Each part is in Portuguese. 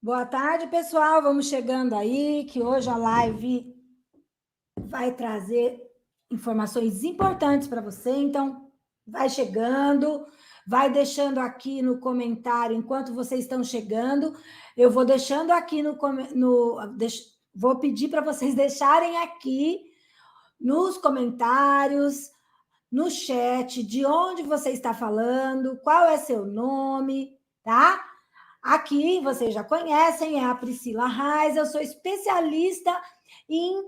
Boa tarde, pessoal. Vamos chegando aí, que hoje a live vai trazer informações importantes para você. Então, vai chegando, vai deixando aqui no comentário enquanto vocês estão chegando. Eu vou deixando aqui vou pedir para vocês deixarem aqui nos comentários, no chat, de onde você está falando, qual é seu nome, tá? Aqui, vocês já conhecem, é a Priscila Reis, eu sou especialista em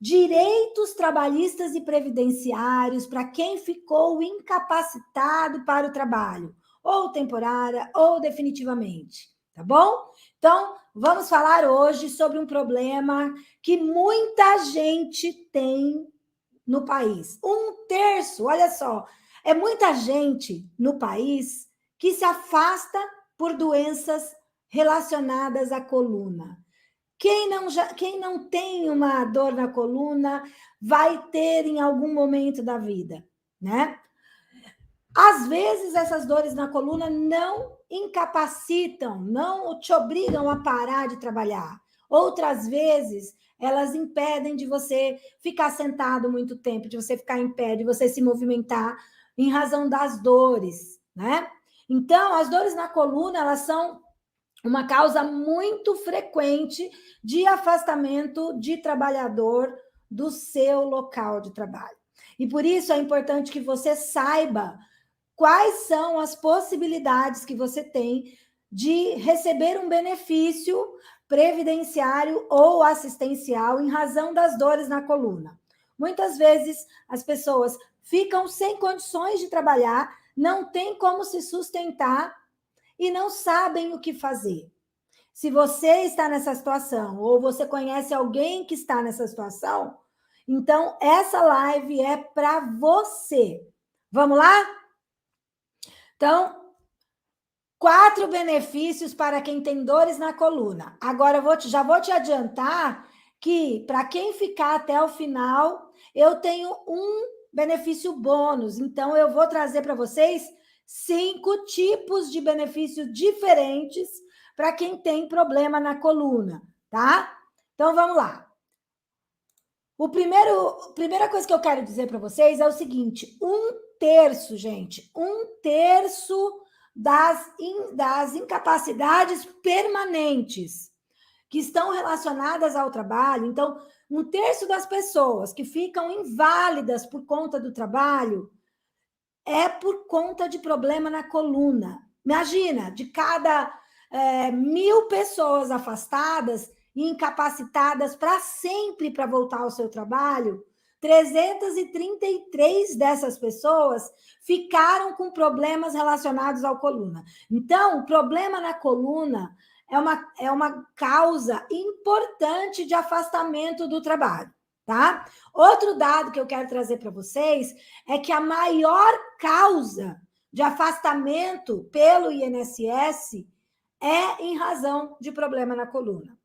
direitos trabalhistas e previdenciários para quem ficou incapacitado para o trabalho, ou temporária, ou definitivamente, tá bom? Então, vamos falar hoje sobre um problema que muita gente tem no país. 1/3, olha só, é muita gente no país que se afasta por doenças relacionadas à coluna. Quem não tem uma dor na coluna vai ter em algum momento da vida, né? Às vezes, essas dores na coluna não incapacitam, não te obrigam a parar de trabalhar. Outras vezes, elas impedem de você ficar sentado muito tempo, de você ficar em pé, de você se movimentar em razão das dores, né? Então, as dores na coluna, elas são uma causa muito frequente de afastamento de trabalhador do seu local de trabalho. E por isso é importante que você saiba quais são as possibilidades que você tem de receber um benefício previdenciário ou assistencial em razão das dores na coluna. Muitas vezes as pessoas ficam sem condições de trabalhar, não têm como se sustentar e não sabem o que fazer. Se você está nessa situação ou você conhece alguém que está nessa situação, então essa live é para você. Vamos lá? Então, 4 benefícios para quem tem dores na coluna. Agora, já vou te adiantar que, para quem ficar até o final, eu tenho um benefício bônus. Então, eu vou trazer para vocês 5 tipos de benefícios diferentes para quem tem problema na coluna, tá? Então, vamos lá. A primeira coisa que eu quero dizer para vocês é o seguinte: 1/3, gente, 1/3 das incapacidades permanentes que estão relacionadas ao trabalho. Então, 1/3 das pessoas que ficam inválidas por conta do trabalho é por conta de problema na coluna. Imagina, de cada 1.000 pessoas afastadas e incapacitadas para sempre para voltar ao seu trabalho, 333 dessas pessoas ficaram com problemas relacionados à coluna. Então, o problema na coluna é uma causa importante de afastamento do trabalho, tá? Outro dado que eu quero trazer para vocês é que a maior causa de afastamento pelo INSS é em razão de problema na coluna.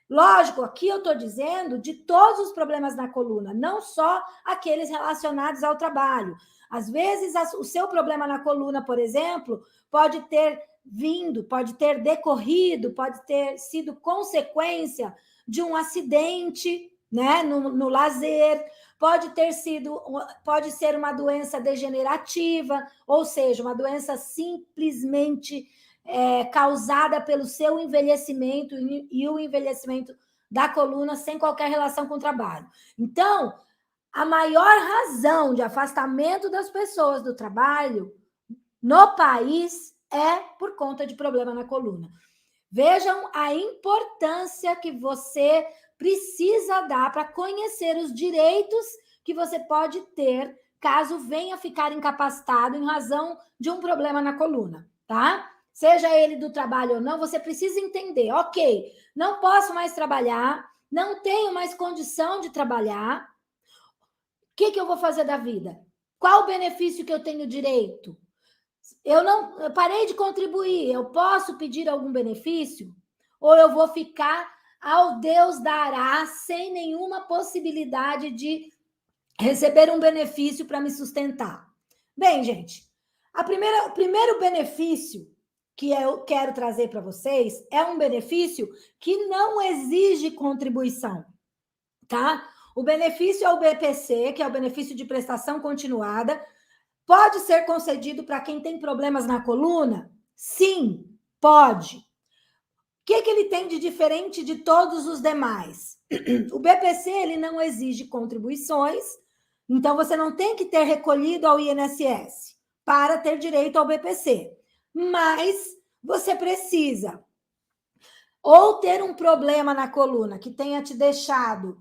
Lógico, aqui eu estou dizendo de todos os problemas na coluna, não só aqueles relacionados ao trabalho. Às vezes, o seu problema na coluna, por exemplo, pode ter vindo, pode ter decorrido, pode ter sido consequência de um acidente, né, no lazer, pode ser uma doença degenerativa, ou seja, uma doença simplesmente causada pelo seu envelhecimento e o envelhecimento da coluna sem qualquer relação com o trabalho. Então, a maior razão de afastamento das pessoas do trabalho no país é por conta de problema na coluna. Vejam a importância que você precisa dar para conhecer os direitos que você pode ter caso venha ficar incapacitado em razão de um problema na coluna, tá? Seja ele do trabalho ou não, você precisa entender, ok, não posso mais trabalhar, não tenho mais condição de trabalhar, o que eu vou fazer da vida? Qual o benefício que eu tenho direito? Eu parei de contribuir, eu posso pedir algum benefício? Ou eu vou ficar ao Deus dará sem nenhuma possibilidade de receber um benefício para me sustentar? Bem, gente, o primeiro benefício que eu quero trazer para vocês é um benefício que não exige contribuição, tá? O benefício é o BPC, que é o benefício de prestação continuada. Pode ser concedido para quem tem problemas na coluna? Sim, pode. O que ele tem de diferente de todos os demais? O BPC ele não exige contribuições, então você não tem que ter recolhido ao INSS para ter direito ao BPC. Mas você precisa ou ter um problema na coluna que tenha te deixado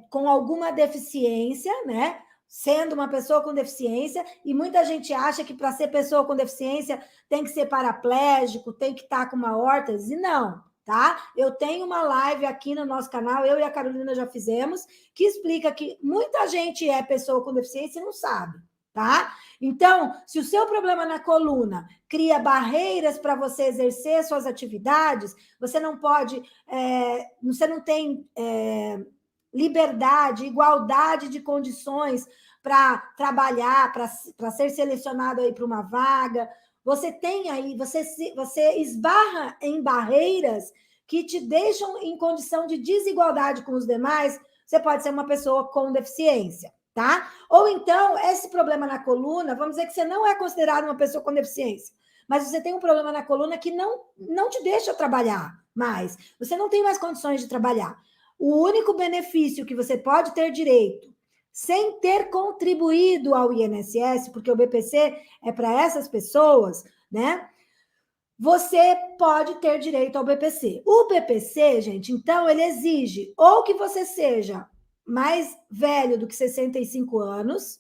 com alguma deficiência, né? Sendo uma pessoa com deficiência, e muita gente acha que para ser pessoa com deficiência tem que ser paraplégico, tem que estar com uma órtese, e não, tá? Eu tenho uma live aqui no nosso canal, eu e a Carolina já fizemos, que explica que muita gente é pessoa com deficiência e não sabe, tá? Então, se o seu problema na coluna cria barreiras para você exercer suas atividades, você não pode, você não tem liberdade, igualdade de condições para trabalhar, para ser selecionado aí para uma vaga, você tem aí, você esbarra em barreiras que te deixam em condição de desigualdade com os demais, você pode ser uma pessoa com deficiência, tá? Ou então, esse problema na coluna, vamos dizer que você não é considerado uma pessoa com deficiência, mas você tem um problema na coluna que não te deixa trabalhar mais, você não tem mais condições de trabalhar. O único benefício que você pode ter direito, sem ter contribuído ao INSS, porque o BPC é para essas pessoas, né? Você pode ter direito ao BPC. O BPC, gente, então, ele exige ou que você seja mais velho do que 65 anos,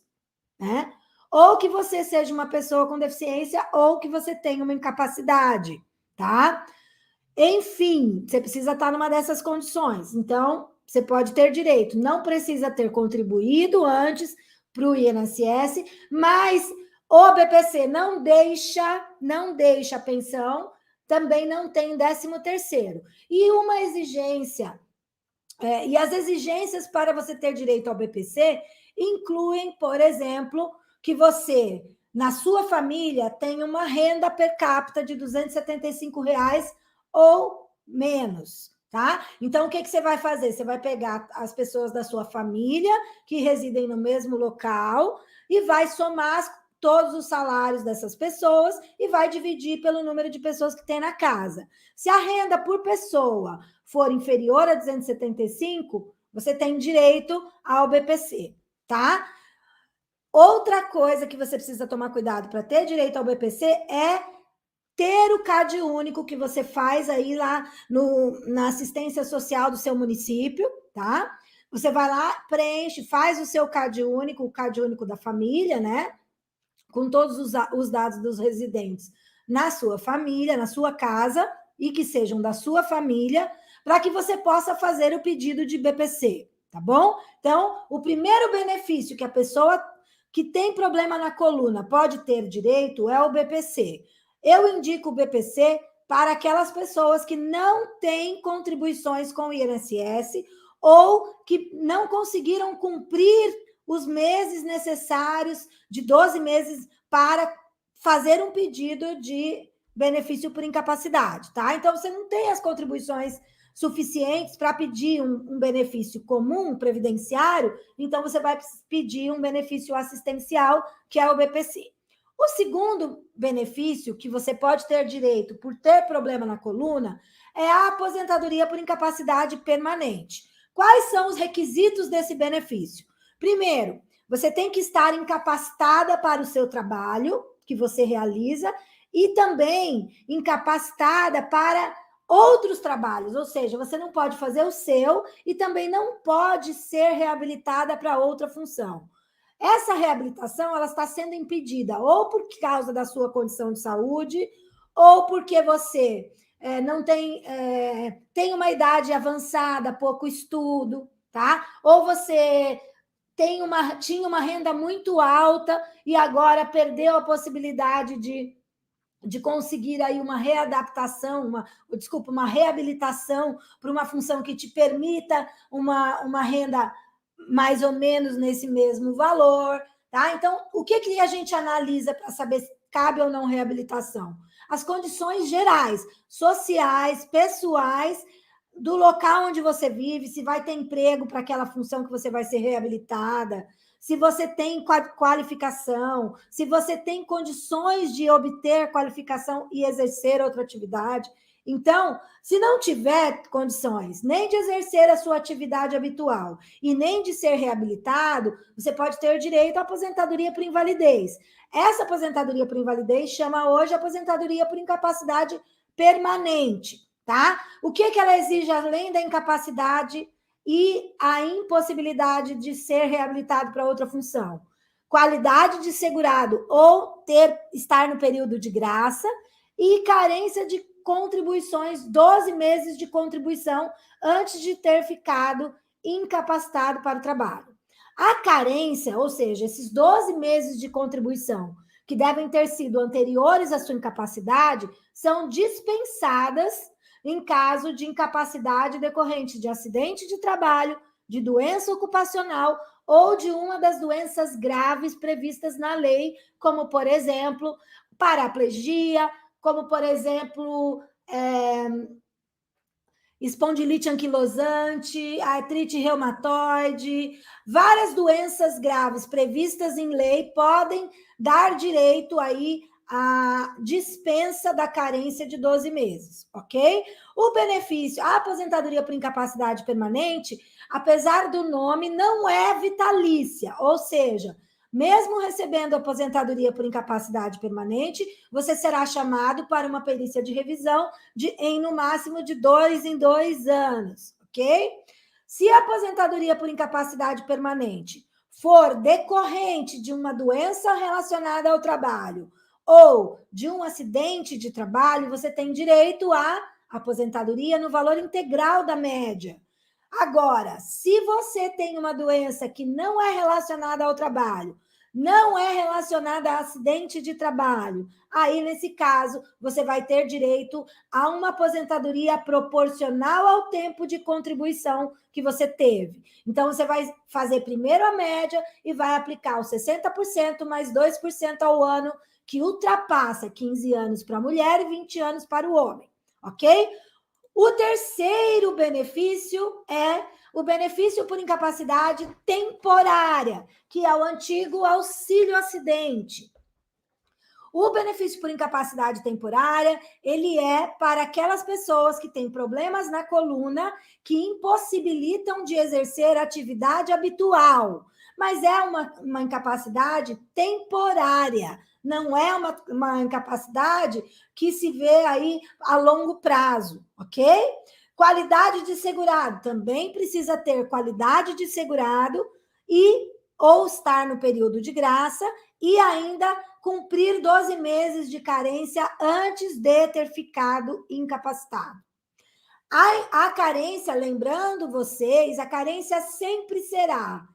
né? Ou que você seja uma pessoa com deficiência, ou que você tenha uma incapacidade, tá? Enfim, você precisa estar numa dessas condições. Então, você pode ter direito. Não precisa ter contribuído antes para o INSS, mas o BPC não deixa a pensão, também não tem 13º. E uma exigência, e as exigências para você ter direito ao BPC incluem, por exemplo, que você, na sua família, tenha uma renda per capita de R$ 275 ou menos, tá? Então, o que você vai fazer? Você vai pegar as pessoas da sua família que residem no mesmo local e vai somar todos os salários dessas pessoas e vai dividir pelo número de pessoas que tem na casa. Se a renda por pessoa for inferior a 275, você tem direito ao BPC, tá? Outra coisa que você precisa tomar cuidado para ter direito ao BPC é ter o CAD único que você faz aí lá na assistência social do seu município, tá? Você vai lá, preenche, faz o seu CAD único, o CAD único da família, né? Com todos os dados dos residentes na sua família, na sua casa, e que sejam da sua família, para que você possa fazer o pedido de BPC, tá bom? Então, o primeiro benefício que a pessoa que tem problema na coluna pode ter direito é o BPC. Eu indico o BPC para aquelas pessoas que não têm contribuições com o INSS ou que não conseguiram cumprir os meses necessários, de 12 meses, para fazer um pedido de benefício por incapacidade, tá? Então, você não tem as contribuições suficientes para pedir um benefício comum, previdenciário, então você vai pedir um benefício assistencial, que é o BPC. O segundo benefício que você pode ter direito por ter problema na coluna é a aposentadoria por incapacidade permanente. Quais são os requisitos desse benefício? Primeiro, você tem que estar incapacitada para o seu trabalho, que você realiza, e também incapacitada para outros trabalhos, ou seja, você não pode fazer o seu e também não pode ser reabilitada para outra função. Essa reabilitação ela está sendo impedida ou por causa da sua condição de saúde, ou porque você não tem uma idade avançada, pouco estudo, tá? Ou você tinha uma renda muito alta e agora perdeu a possibilidade de conseguir aí uma readaptação, uma reabilitação para uma função que te permita uma renda mais ou menos nesse mesmo valor, tá? Então, o que a gente analisa para saber se cabe ou não reabilitação? as condições gerais, sociais, pessoais, do local onde você vive, se vai ter emprego para aquela função que você vai ser reabilitada, se você tem qualificação, se você tem condições de obter qualificação e exercer outra atividade. Então, se não tiver condições nem de exercer a sua atividade habitual e nem de ser reabilitado, você pode ter direito à aposentadoria por invalidez. Essa aposentadoria por invalidez chama hoje aposentadoria por incapacidade permanente, tá? O que ela exige além da incapacidade e a impossibilidade de ser reabilitado para outra função? Qualidade de segurado ou estar no período de graça e carência de contribuições, 12 meses de contribuição antes de ter ficado incapacitado para o trabalho. A carência, ou seja, esses 12 meses de contribuição, que devem ter sido anteriores à sua incapacidade, são dispensadas em caso de incapacidade decorrente de acidente de trabalho, de doença ocupacional ou de uma das doenças graves previstas na lei, como, por exemplo, paraplegia, como, por exemplo, espondilite anquilosante, artrite reumatoide, várias doenças graves previstas em lei podem dar direito aí à dispensa da carência de 12 meses, ok? O benefício, a aposentadoria por incapacidade permanente, apesar do nome, não é vitalícia, ou seja, mesmo recebendo aposentadoria por incapacidade permanente, você será chamado para uma perícia de revisão em no máximo de 2 em 2 anos, ok? Se a aposentadoria por incapacidade permanente for decorrente de uma doença relacionada ao trabalho ou de um acidente de trabalho, você tem direito à aposentadoria no valor integral da média. Agora, se você tem uma doença que não é relacionada ao trabalho, não é relacionada a acidente de trabalho, aí, nesse caso, você vai ter direito a uma aposentadoria proporcional ao tempo de contribuição que você teve. Então, você vai fazer primeiro a média e vai aplicar os 60% mais 2% ao ano, que ultrapassa 15 anos para a mulher e 20 anos para o homem, ok? O terceiro benefício é o benefício por incapacidade temporária, que é o antigo auxílio-acidente. O benefício por incapacidade temporária, ele é para aquelas pessoas que têm problemas na coluna que impossibilitam de exercer atividade habitual, mas é uma incapacidade temporária, não é uma incapacidade que se vê aí a longo prazo, ok? Qualidade de segurado, também precisa ter qualidade de segurado ou estar no período de graça e ainda cumprir 12 meses de carência antes de ter ficado incapacitado. A carência, lembrando vocês, a carência sempre será...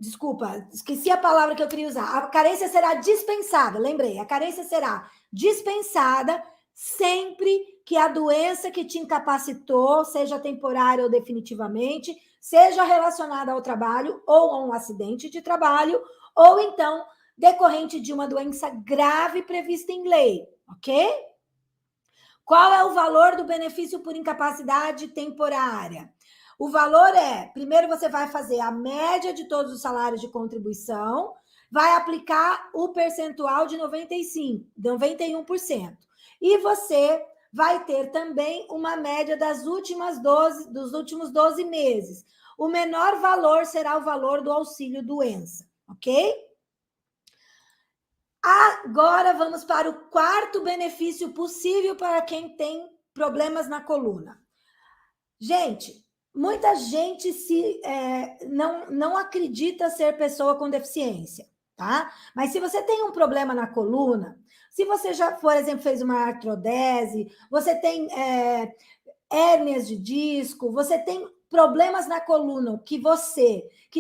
desculpa, esqueci a palavra que eu queria usar. A carência será dispensada, lembrei. A carência será dispensada sempre que a doença que te incapacitou, seja temporária ou definitivamente, seja relacionada ao trabalho ou a um acidente de trabalho, ou então decorrente de uma doença grave prevista em lei, ok? Qual é o valor do benefício por incapacidade temporária? O valor primeiro você vai fazer a média de todos os salários de contribuição, vai aplicar o percentual de 91%. E você vai ter também uma média dos últimos 12 meses. O menor valor será o valor do auxílio-doença, ok? Agora vamos para o quarto benefício possível para quem tem problemas na coluna. Gente, muita gente não acredita ser pessoa com deficiência, tá? Mas se você tem um problema na coluna, se você já, por exemplo, fez uma artrodese, você tem hérnias de disco, você tem problemas na coluna que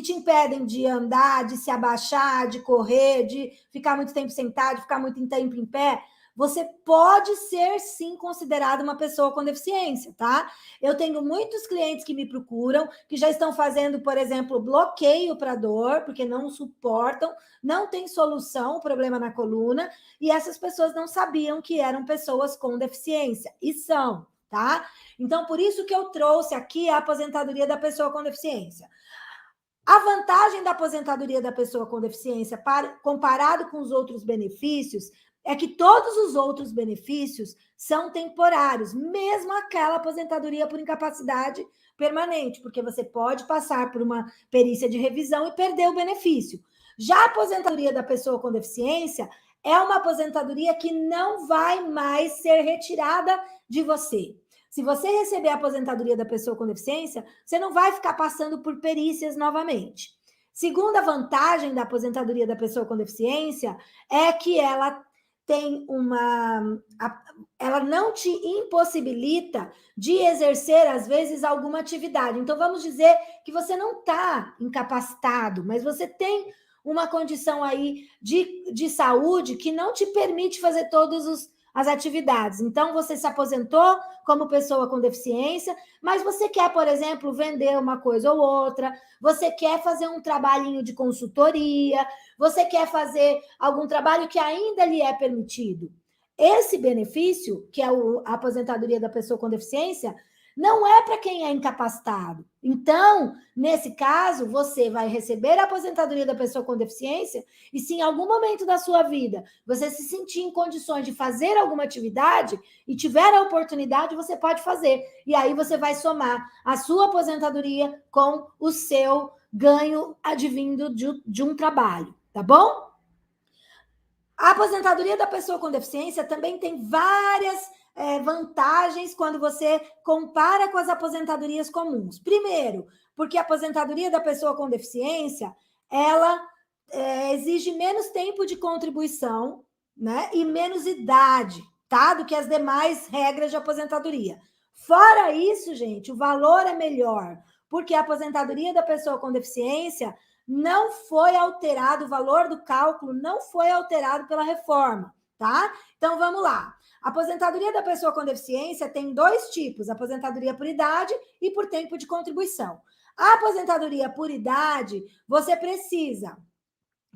te impedem de andar, de se abaixar, de correr, de ficar muito tempo sentado, de ficar muito tempo em pé, você pode ser, sim, considerado uma pessoa com deficiência, tá? Eu tenho muitos clientes que me procuram, que já estão fazendo, por exemplo, bloqueio para dor, porque não suportam, não tem solução, o problema na coluna, e essas pessoas não sabiam que eram pessoas com deficiência, e são, tá? Então, por isso que eu trouxe aqui a aposentadoria da pessoa com deficiência. A vantagem da aposentadoria da pessoa com deficiência, comparado com os outros benefícios, é que todos os outros benefícios são temporários, mesmo aquela aposentadoria por incapacidade permanente, porque você pode passar por uma perícia de revisão e perder o benefício. Já a aposentadoria da pessoa com deficiência é uma aposentadoria que não vai mais ser retirada de você. Se você receber a aposentadoria da pessoa com deficiência, você não vai ficar passando por perícias novamente. Segunda vantagem da aposentadoria da pessoa com deficiência é que ela tem ela não te impossibilita de exercer, às vezes, alguma atividade. Então, vamos dizer que você não está incapacitado, mas você tem uma condição aí de saúde que não te permite fazer todas as atividades. Então, você se aposentou como pessoa com deficiência, mas você quer, por exemplo, vender uma coisa ou outra, você quer fazer um trabalhinho de consultoria, você quer fazer algum trabalho que ainda lhe é permitido. Esse benefício, que é a aposentadoria da pessoa com deficiência, não é para quem é incapacitado. Então, nesse caso, você vai receber a aposentadoria da pessoa com deficiência e se em algum momento da sua vida você se sentir em condições de fazer alguma atividade e tiver a oportunidade, você pode fazer. E aí você vai somar a sua aposentadoria com o seu ganho advindo de um trabalho, tá bom? A aposentadoria da pessoa com deficiência também tem várias vantagens quando você compara com as aposentadorias comuns. Primeiro, porque a aposentadoria da pessoa com deficiência, ela exige menos tempo de contribuição, né, e menos idade, tá, do que as demais regras de aposentadoria. Fora isso, gente, o valor é melhor, porque a aposentadoria da pessoa com deficiência não foi alterado, o valor do cálculo não foi alterado pela reforma, tá? Então, vamos lá. A aposentadoria da pessoa com deficiência tem dois tipos, aposentadoria por idade e por tempo de contribuição. A aposentadoria por idade, você precisa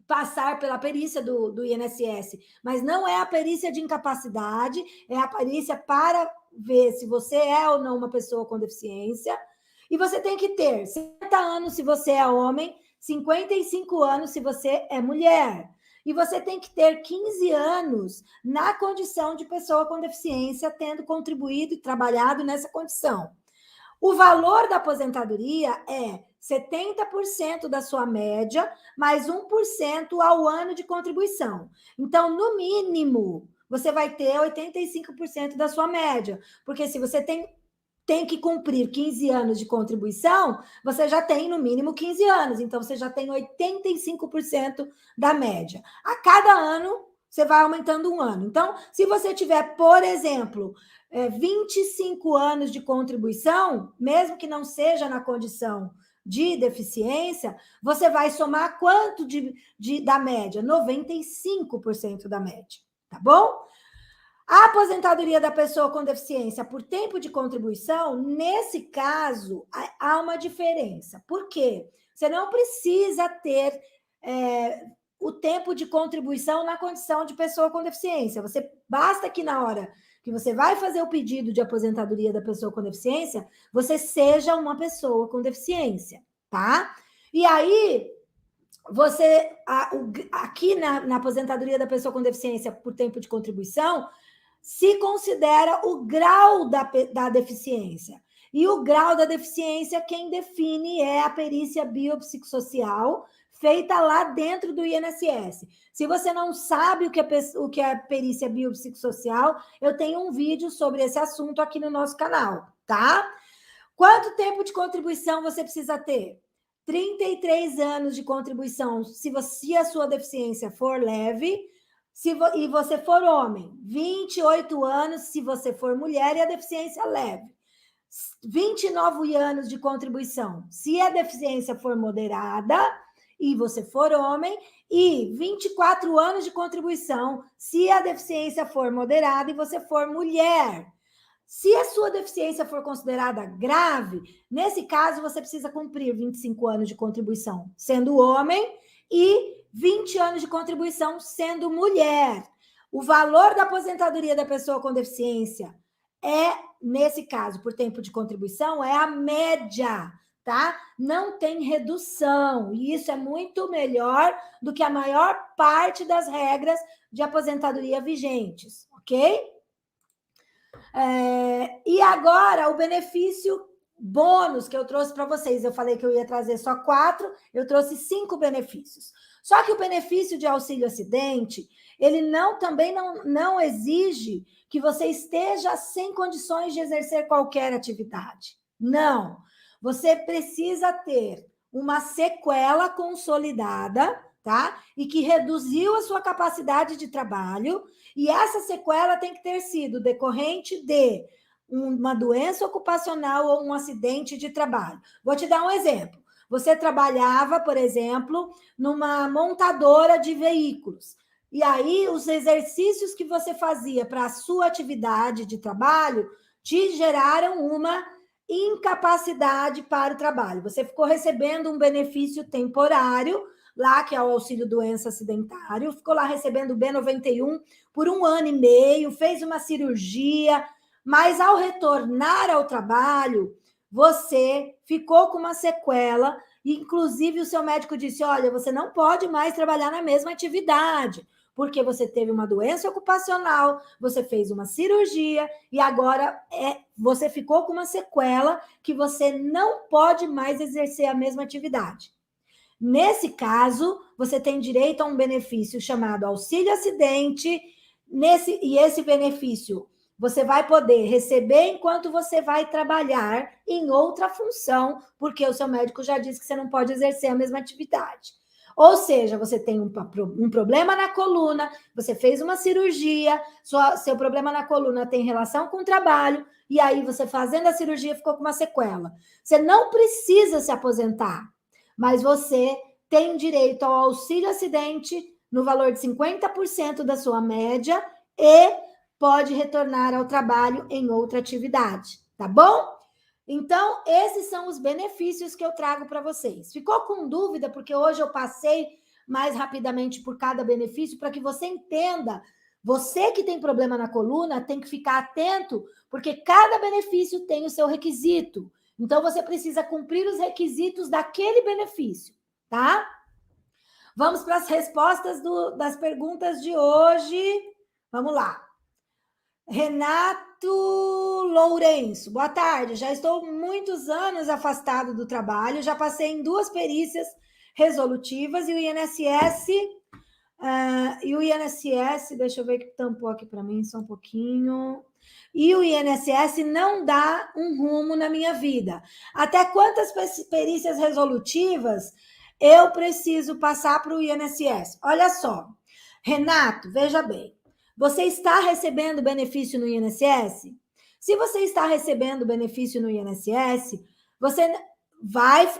passar pela perícia do INSS, mas não é a perícia de incapacidade, é a perícia para ver se você é ou não uma pessoa com deficiência, e você tem que ter 60 anos se você é homem, 55 anos se você é mulher. E você tem que ter 15 anos na condição de pessoa com deficiência, tendo contribuído e trabalhado nessa condição. O valor da aposentadoria é 70% da sua média, mais 1% ao ano de contribuição. Então, no mínimo, você vai ter 85% da sua média, porque se você tem que cumprir 15 anos de contribuição, você já tem no mínimo 15 anos, então você já tem 85% da média. A cada ano, você vai aumentando um ano. Então, se você tiver, por exemplo, 25 anos de contribuição, mesmo que não seja na condição de deficiência, você vai somar quanto da média? 95% da média, tá bom? A aposentadoria da pessoa com deficiência por tempo de contribuição, nesse caso, há uma diferença. Por quê? Você não precisa ter o tempo de contribuição na condição de pessoa com deficiência. Basta que na hora que você vai fazer o pedido de aposentadoria da pessoa com deficiência, você seja uma pessoa com deficiência, tá? E aí, você, aqui na aposentadoria da pessoa com deficiência por tempo de contribuição, se considera o grau da deficiência. E o grau da deficiência, quem define é a perícia biopsicossocial, feita lá dentro do INSS. Se você não sabe o que é perícia biopsicossocial, eu tenho um vídeo sobre esse assunto aqui no nosso canal, tá? Quanto tempo de contribuição você precisa ter? 33 anos de contribuição, se a sua deficiência for leve, e você for homem, 28 anos se você for mulher e a deficiência leve. 29 anos de contribuição se a deficiência for moderada e você for homem, e 24 anos de contribuição se a deficiência for moderada e você for mulher. Se a sua deficiência for considerada grave, nesse caso você precisa cumprir 25 anos de contribuição sendo homem e 20 anos de contribuição sendo mulher. O valor da aposentadoria da pessoa com deficiência nesse caso, por tempo de contribuição, é a média, tá? Não tem redução, e isso é muito melhor do que a maior parte das regras de aposentadoria vigentes, ok? E agora, o benefício bônus que eu trouxe para vocês. Eu falei que eu ia trazer só 4, eu trouxe 5 benefícios. Só que o benefício de auxílio-acidente, ele também não exige que você esteja sem condições de exercer qualquer atividade. Não. Você precisa ter uma sequela consolidada, tá? E que reduziu a sua capacidade de trabalho, e essa sequela tem que ter sido decorrente de uma doença ocupacional ou um acidente de trabalho. Vou te dar um exemplo. Você trabalhava, por exemplo, numa montadora de veículos, e aí os exercícios que você fazia para a sua atividade de trabalho te geraram uma incapacidade para o trabalho. Você ficou recebendo um benefício temporário, lá, que é o auxílio doença acidentário, ficou lá recebendo o B91 por 1 ano e meio, fez uma cirurgia, mas ao retornar ao trabalho, você ficou com uma sequela, e inclusive o seu médico disse, olha, você não pode mais trabalhar na mesma atividade, porque você teve uma doença ocupacional, você fez uma cirurgia, e agora você ficou com uma sequela que você não pode mais exercer a mesma atividade. Nesse caso, você tem direito a um benefício chamado auxílio-acidente, e esse benefício você vai poder receber enquanto você vai trabalhar em outra função, porque o seu médico já disse que você não pode exercer a mesma atividade. Ou seja, você tem um problema na coluna, você fez uma cirurgia, seu problema na coluna tem relação com o trabalho, e aí você fazendo a cirurgia ficou com uma sequela. Você não precisa se aposentar, mas você tem direito ao auxílio-acidente no valor de 50% da sua média e pode retornar ao trabalho em outra atividade, tá bom? Então, esses são os benefícios que eu trago para vocês. Ficou com dúvida? Porque hoje eu passei mais rapidamente por cada benefício para que você entenda. Você que tem problema na coluna tem que ficar atento, porque cada benefício tem o seu requisito. Então, você precisa cumprir os requisitos daquele benefício, tá? Vamos para as respostas das perguntas de hoje. Vamos lá. Renato Lourenço, boa tarde. Já estou muitos anos afastado do trabalho, já passei em 2 perícias resolutivas e o INSS, deixa eu ver que tampou aqui para mim só um pouquinho. E o INSS não dá um rumo na minha vida. Até quantas perícias resolutivas eu preciso passar para o INSS? Olha só, Renato, veja bem. Você está recebendo benefício no INSS? Se você está recebendo benefício no INSS, você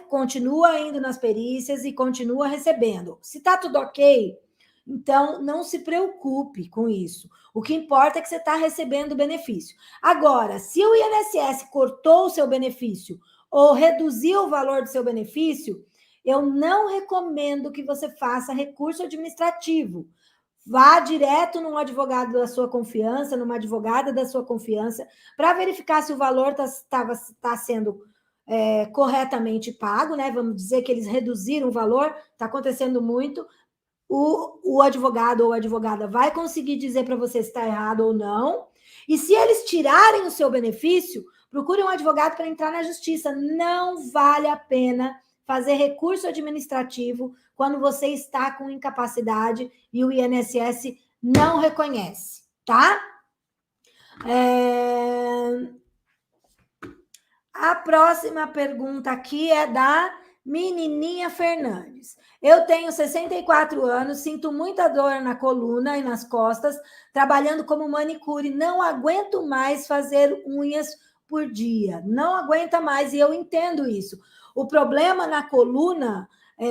continua indo nas perícias e continua recebendo. Se está tudo ok, então não se preocupe com isso. O que importa é que você está recebendo benefício. Agora, se o INSS cortou o seu benefício ou reduziu o valor do seu benefício, eu não recomendo que você faça recurso administrativo. Vá direto num advogado da sua confiança, numa advogada da sua confiança, para verificar se o valor está sendo corretamente pago, né? Vamos dizer que eles reduziram o valor, está acontecendo muito. O advogado ou a advogada vai conseguir dizer para você se está errado ou não. E se eles tirarem o seu benefício, procure um advogado para entrar na justiça. Não vale a pena fazer recurso administrativo quando você está com incapacidade e o INSS não reconhece, tá? A próxima pergunta aqui é da Menininha Fernandes. Eu tenho 64 anos, sinto muita dor na coluna e nas costas, trabalhando como manicure, não aguento mais fazer unhas por dia, não aguenta mais, e eu entendo isso. O problema na coluna,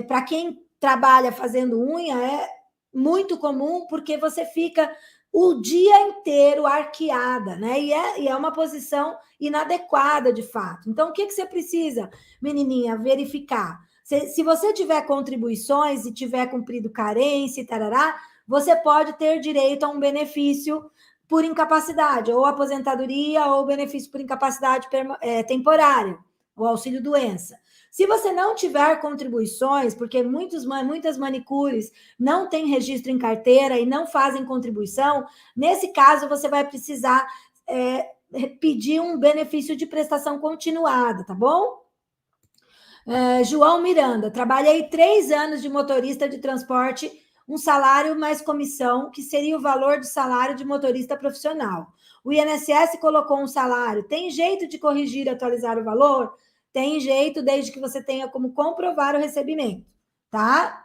para quem trabalha fazendo unha, é muito comum, porque você fica o dia inteiro arqueada, né? E é uma posição inadequada, de fato. Então, o que você precisa, menininha, verificar? Se você tiver contribuições e tiver cumprido carência e tarará, você pode ter direito a um benefício por incapacidade, ou aposentadoria, ou benefício por incapacidade temporária, o auxílio-doença. Se você não tiver contribuições, porque muitas manicures não têm registro em carteira e não fazem contribuição, nesse caso você vai precisar pedir um benefício de prestação continuada, tá bom? João Miranda, trabalhei 3 anos de motorista de transporte, um salário mais comissão, que seria o valor do salário de motorista profissional. O INSS colocou um salário. Tem jeito de corrigir e atualizar o valor? Tem jeito, desde que você tenha como comprovar o recebimento, tá?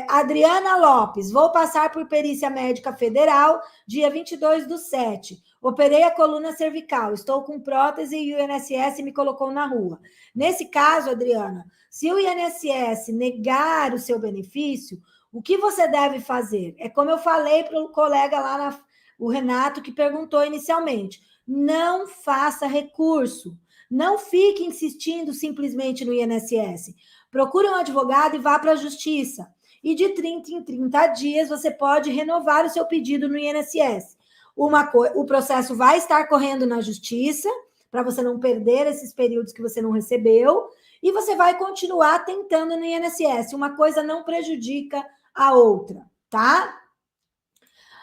Adriana Lopes, vou passar por perícia médica federal, dia 22/7. Operei a coluna cervical, estou com prótese e o INSS me colocou na rua. Nesse caso, Adriana, se o INSS negar o seu benefício, o que você deve fazer? É como eu falei para o colega lá, o Renato, que perguntou inicialmente, não faça recurso, não fique insistindo simplesmente no INSS. Procure um advogado e vá para a justiça. E de 30 em 30 dias você pode renovar o seu pedido no INSS. O processo vai estar correndo na justiça, para você não perder esses períodos que você não recebeu, e você vai continuar tentando no INSS. Uma coisa não prejudica a outra, tá?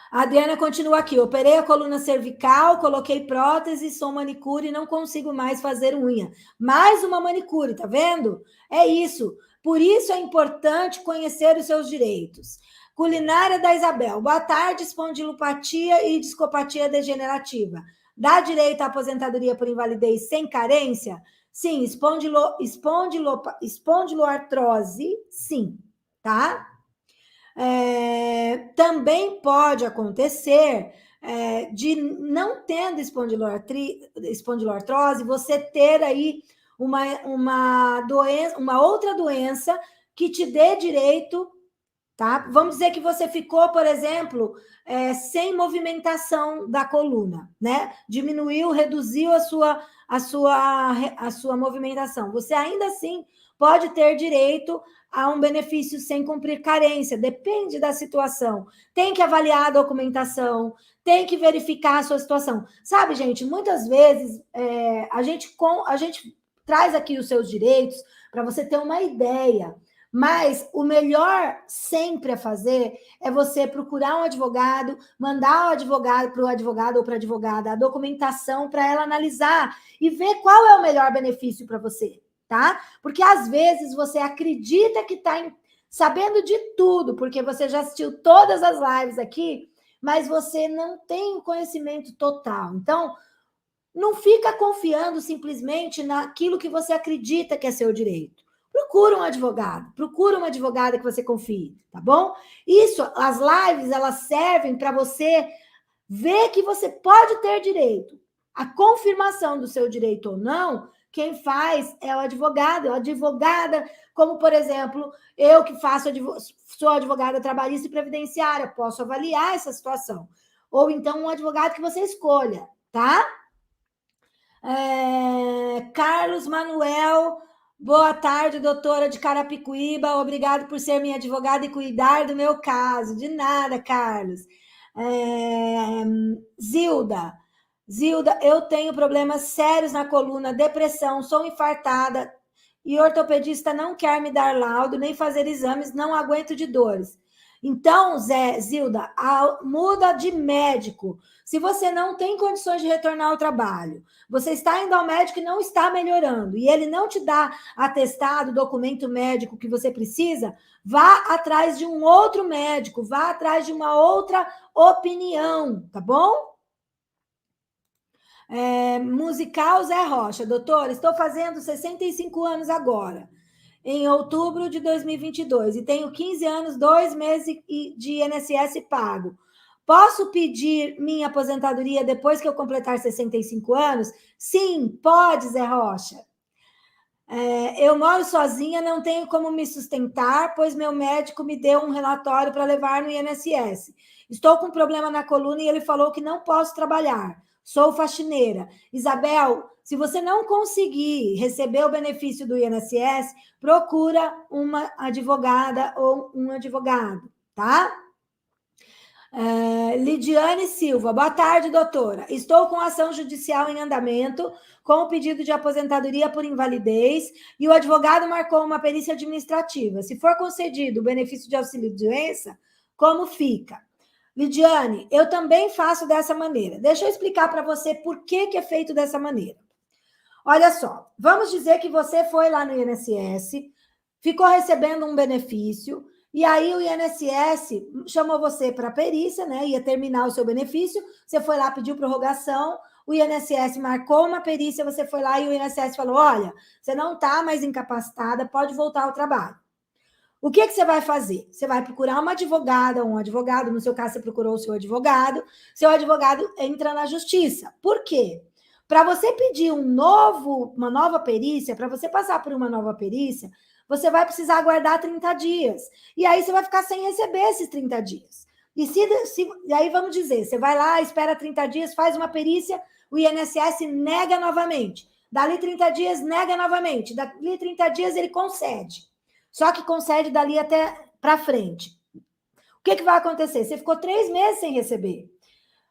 A Adriana continua aqui. Operei a coluna cervical, coloquei prótese, sou manicure e não consigo mais fazer unha. Mais uma manicure, tá vendo? É isso. Por isso é importante conhecer os seus direitos. Culinária da Isabel. Boa tarde, espondilopatia e discopatia degenerativa. Dá direito à aposentadoria por invalidez sem carência? Sim, espondiloartrose, sim, tá? Também pode acontecer de não tendo espondiloartrose, você ter aí uma doença, uma outra doença que te dê direito, tá? Vamos dizer que você ficou, por exemplo, sem movimentação da coluna, né? Diminuiu, reduziu a sua movimentação. Você ainda assim pode ter direito a um benefício sem cumprir carência, depende da situação. Tem que avaliar a documentação, tem que verificar a sua situação. Sabe, gente, muitas vezes a gente traz aqui os seus direitos para você ter uma ideia, mas o melhor sempre a fazer é você procurar um advogado, mandar o advogado para o advogado ou para a advogada a documentação para ela analisar e ver qual é o melhor benefício para você. Tá? Porque às vezes você acredita que está sabendo de tudo, porque você já assistiu todas as lives aqui, mas você não tem o conhecimento total. Então, não fica confiando simplesmente naquilo que você acredita que é seu direito. Procura um advogado, procura uma advogada que você confie, tá bom? Isso, as lives, elas servem para você ver que você pode ter direito. A confirmação do seu direito ou não, quem faz é o advogado, a advogada, como, por exemplo, eu que sou advogada trabalhista e previdenciária, posso avaliar essa situação. Ou então um advogado que você escolha, tá? Carlos Manuel, boa tarde, doutora de Carapicuíba, obrigado por ser minha advogada e cuidar do meu caso. De nada, Carlos. Zilda, eu tenho problemas sérios na coluna, depressão, sou infartada e o ortopedista não quer me dar laudo, nem fazer exames, não aguento de dores. Então, Zilda, muda de médico. Se você não tem condições de retornar ao trabalho, você está indo ao médico e não está melhorando, e ele não te dá atestado, documento médico que você precisa, vá atrás de um outro médico, vá atrás de uma outra opinião, tá bom? Musical Zé Rocha. Doutor, estou fazendo 65 anos agora, em outubro de 2022, e tenho 15 anos, 2 meses de INSS pago. Posso pedir minha aposentadoria depois que eu completar 65 anos? Sim, pode, Zé Rocha. Eu moro sozinha, não tenho como me sustentar, pois meu médico me deu um relatório para levar no INSS. Estou com problema na coluna e ele falou que não posso trabalhar. Sou faxineira. Isabel, se você não conseguir receber o benefício do INSS, procura uma advogada ou um advogado, tá? Lidiane Silva, boa tarde, doutora. Estou com ação judicial em andamento com o pedido de aposentadoria por invalidez e o advogado marcou uma perícia administrativa. Se for concedido o benefício de auxílio-doença, como fica? Lidiane, eu também faço dessa maneira. Deixa eu explicar para você por que é feito dessa maneira. Olha só, vamos dizer que você foi lá no INSS, ficou recebendo um benefício, e aí o INSS chamou você para a perícia, né? Ia terminar o seu benefício, você foi lá, pediu prorrogação, o INSS marcou uma perícia, você foi lá e o INSS falou: olha, você não está mais incapacitada, pode voltar ao trabalho. O que você vai fazer? Você vai procurar uma advogada ou um advogado, no seu caso, você procurou o seu advogado entra na justiça. Por quê? Para você pedir uma nova perícia, para você passar por uma nova perícia, você vai precisar aguardar 30 dias. E aí você vai ficar sem receber esses 30 dias. E aí vamos dizer, você vai lá, espera 30 dias, faz uma perícia, o INSS nega novamente. Dali 30 dias, nega novamente. Dali 30 dias, ele concede. Só que concede dali até para frente. O que vai acontecer? Você ficou 3 meses sem receber.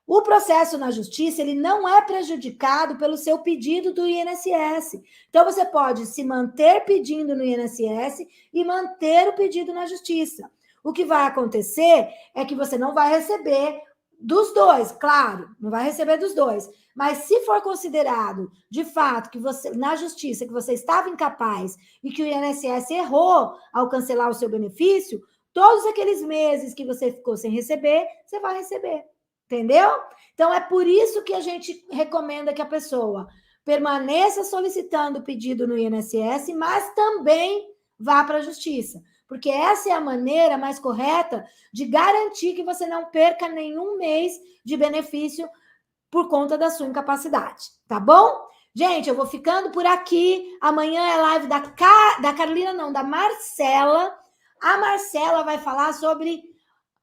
O processo na justiça, ele não é prejudicado pelo seu pedido do INSS. Então, você pode se manter pedindo no INSS e manter o pedido na justiça. O que vai acontecer é que você não vai receber dos dois, claro, não vai receber dos dois. Mas se for considerado, de fato, que você, na justiça, que você estava incapaz e que o INSS errou ao cancelar o seu benefício, todos aqueles meses que você ficou sem receber, você vai receber. Entendeu? Então, é por isso que a gente recomenda que a pessoa permaneça solicitando o pedido no INSS, mas também vá para a justiça. Porque essa é a maneira mais correta de garantir que você não perca nenhum mês de benefício por conta da sua incapacidade. Tá bom? Gente, eu vou ficando por aqui. Amanhã é live da Carolina, não, da Marcela. A Marcela vai falar sobre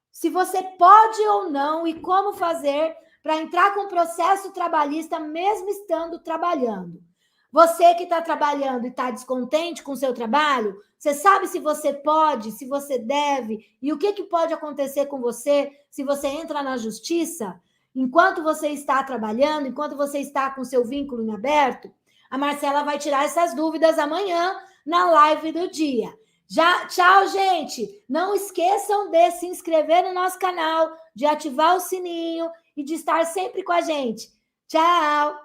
se você pode ou não e como fazer para entrar com processo trabalhista mesmo estando trabalhando. Você que está trabalhando e está descontente com o seu trabalho, você sabe se você pode, se você deve e o que pode acontecer com você se você entra na justiça enquanto você está trabalhando, enquanto você está com seu vínculo em aberto? A Marcela vai tirar essas dúvidas amanhã na live do dia. Tchau, gente. Não esqueçam de se inscrever no nosso canal, de ativar o sininho e de estar sempre com a gente. Tchau.